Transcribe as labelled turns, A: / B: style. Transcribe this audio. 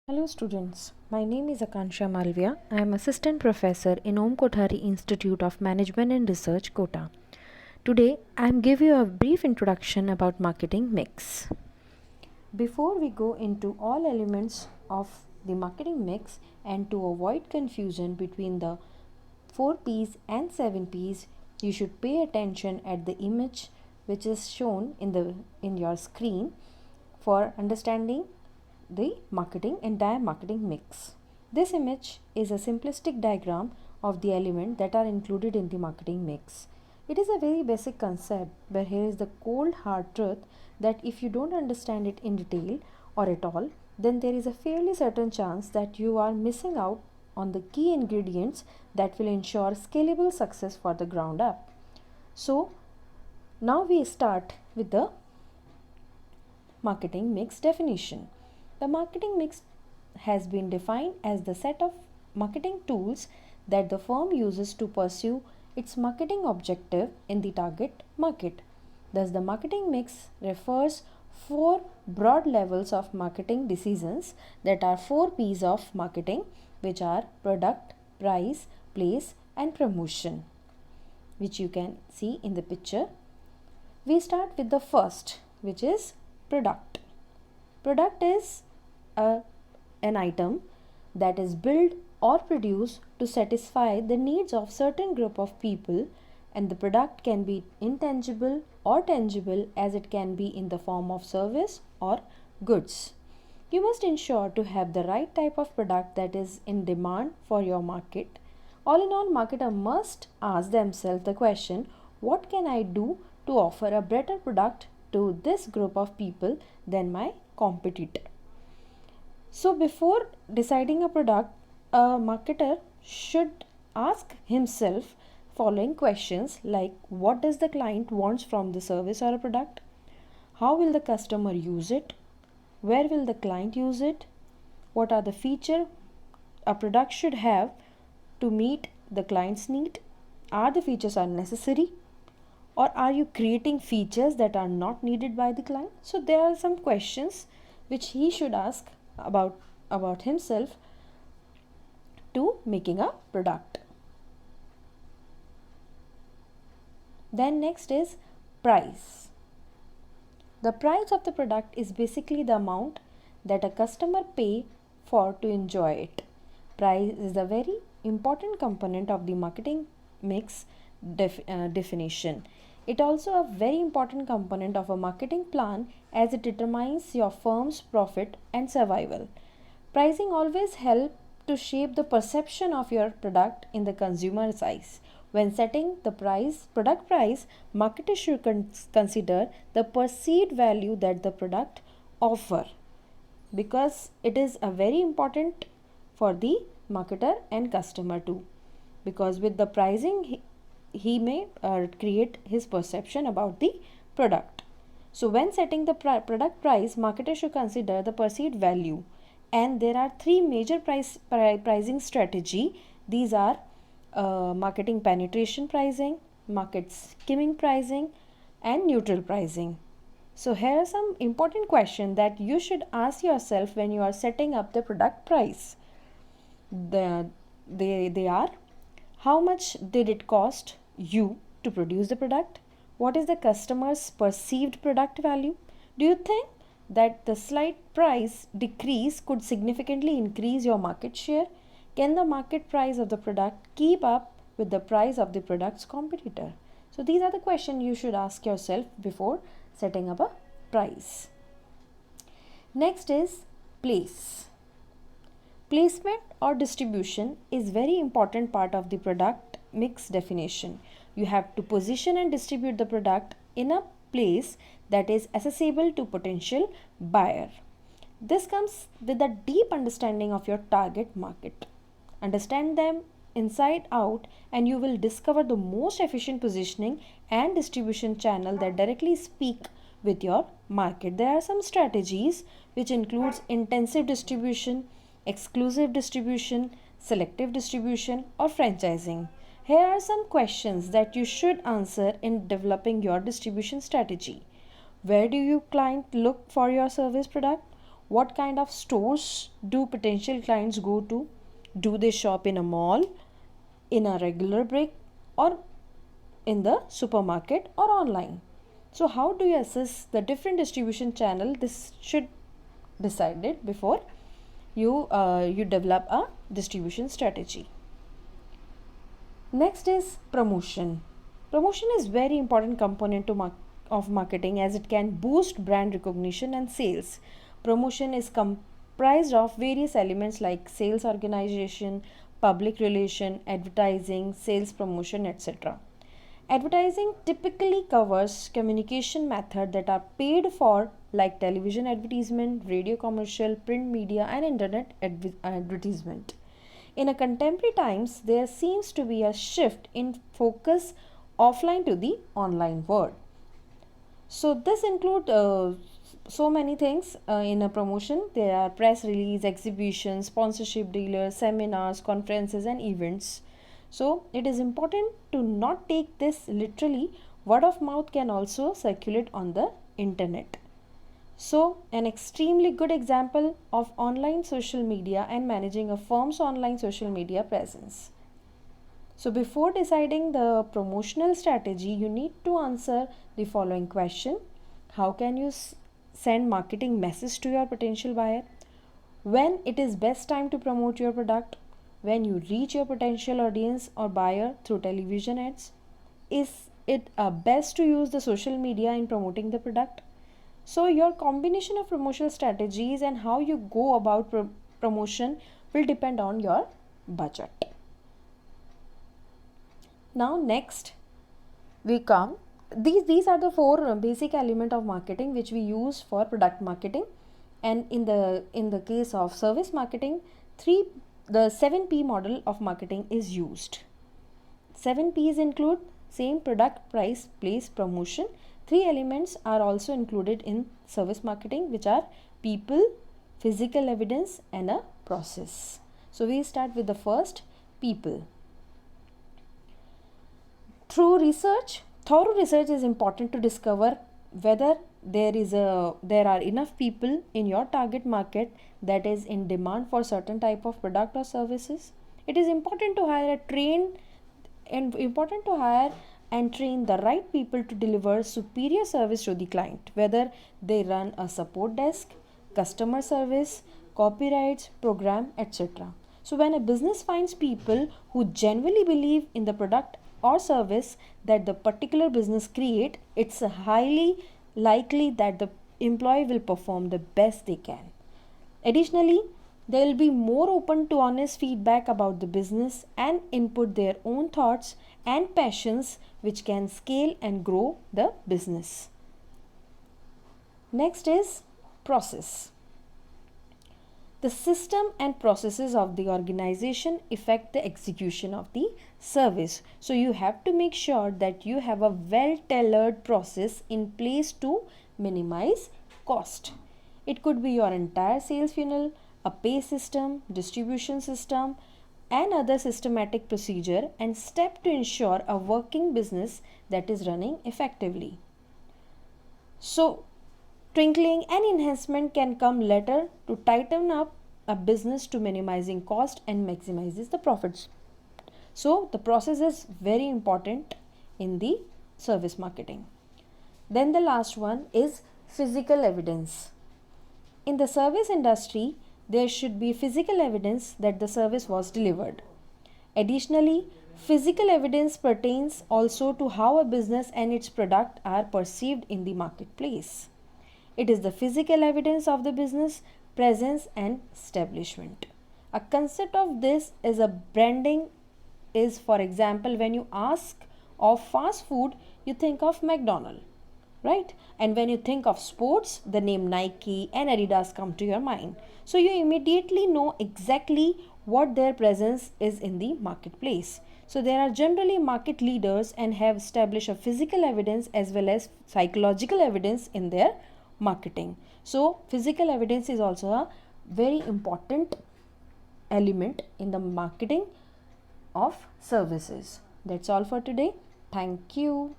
A: Hello students, my name is Akansha Malvia. I am Assistant Professor in Om Kothari Institute of Management and Research, Kota. Today I am giving you a brief introduction about marketing mix. Before we go into all elements of the marketing mix and to avoid confusion between the 4 P's and 7 P's, you should pay attention at the image which is shown in your screen for understanding the entire marketing mix. This image is a simplistic diagram of the element that are included in the marketing mix. It is a very basic concept, but here is the cold hard truth that if you don't understand it in detail or at all, then there is a fairly certain chance that you are missing out on the key ingredients that will ensure scalable success for the ground up. So now we start with the marketing mix definition. The marketing mix has been defined as the set of marketing tools that the firm uses to pursue its marketing objective in the target market. Thus, the marketing mix refers four broad levels of marketing decisions that are 4 P's of marketing, which are product, price, place, and promotion, which you can see in the picture. We start with the first, which is product. Product is an item that is built or produced to satisfy the needs of certain group of people, and the product can be intangible or tangible, as it can be in the form of service or goods. You must ensure to have the right type of product that is in demand for your market. All in all, marketer must ask themselves the question, what can I do to offer a better product to this group of people than my competitor? So before deciding a product, a marketer should ask himself following questions like, what does the client wants from the service or a product? How will the customer use it? Where will the client use it? What are the features a product should have to meet the client's need? Are the features are necessary? Or are you creating features that are not needed by the client? So there are some questions which he should ask about himself to making a product. Then next is price. The price of the product is basically the amount that a customer pay for to enjoy it. Price is a very important component of the marketing mix definition. It also a very important component of a marketing plan, as it determines your firm's profit and survival. Pricing always helps to shape the perception of your product in the consumer's eyes. When setting the product price, marketers should consider the perceived value that the product offer, because it is a very important for the marketer and customer too. Because with the pricing, he may create his perception about the product. So when setting the product price, marketers should consider the perceived value, and there are three major pricing strategy. These are marketing penetration pricing, market skimming pricing, and neutral pricing. So here are some important questions that you should ask yourself when you are setting up the product price. They are, how much did it cost you to produce the product? What is the customer's perceived product value? Do you think that the slight price decrease could significantly increase your market share? Can the market price of the product keep up with the price of the product's competitor? So these are the questions you should ask yourself before setting up a price. Next is place. Placement or distribution is very important part of the product mix definition. You have to position and distribute the product in a place that is accessible to potential buyer. This comes with a deep understanding of your target market. Understand them inside out, and you will discover the most efficient positioning and distribution channel that directly speak with your market. There are some strategies which includes intensive distribution, exclusive distribution, selective distribution, or franchising. Here are some questions that you should answer in developing your distribution strategy. Where do you client look for your service product? What kind of stores do potential clients go to? Do they shop in a mall, in a regular brick, or in the supermarket or online? So how do you assess the different distribution channel? This should decided before you develop a distribution strategy. Next is promotion. Promotion is very important component of marketing, as it can boost brand recognition and sales. Promotion is comprised of various elements like sales organization, public relation, advertising, sales promotion, etc. Advertising typically covers communication methods that are paid for, like television advertisement, radio commercial, print media, and internet advertisement. In a contemporary times, there seems to be a shift in focus offline to the online world. So this include so many things in a promotion. There are press release, exhibitions, sponsorship dealers, seminars, conferences, and events. So it is important to not take this literally. Word of mouth can also circulate on the internet. So an extremely good example of online social media and managing a firm's online social media presence. So before deciding the promotional strategy, you need to answer the following question. How can you send marketing message to your potential buyer? When it is best time to promote your product? When you reach your potential audience or buyer through television ads? Is it best to use the social media in promoting the product? So your combination of promotional strategies and how you go about promotion will depend on your budget. Now next we come, these are the four basic element of marketing which we use for product marketing, and in the case of service marketing, the 7P model of marketing is used. 7 P's include same: product, price, place, promotion. 3 elements are also included in service marketing, which are people, physical evidence, and a process. So we start with the first, people. Through research, thorough research is important to discover whether there are enough people in your target market that is in demand for certain type of product or services. It is important to hire and train the right people to deliver superior service to the client, whether they run a support desk, customer service, copyrights, program, etc. So when a business finds people who genuinely believe in the product or service that the particular business create, it's highly likely that the employee will perform the best they can. Additionally, they will be more open to honest feedback about the business and input their own thoughts and passions, which can scale and grow the business. Next is process. The system and processes of the organization affect the execution of the service. So you have to make sure that you have a well-tailored process in place to minimize cost. It could be your entire sales funnel, a pay system, distribution system, and other systematic procedure and step to ensure a working business that is running effectively. So twinkling and enhancement can come later to tighten up a business to minimizing cost and maximizes the profits. So the process is very important in the service marketing. Then the last one is physical evidence. In the service industry, there should be physical evidence that the service was delivered. Additionally, physical evidence pertains also to how a business and its product are perceived in the marketplace. It is the physical evidence of the business presence and establishment. A concept of this is a branding is, for example, when you ask of fast food, you think of McDonald's, right? And when you think of sports, the name Nike and Adidas come to your mind. So you immediately know exactly what their presence is in the marketplace. So there are generally market leaders and have established a physical evidence as well as psychological evidence in their marketing. So physical evidence is also a very important element in the marketing of services. That's all for today. Thank you.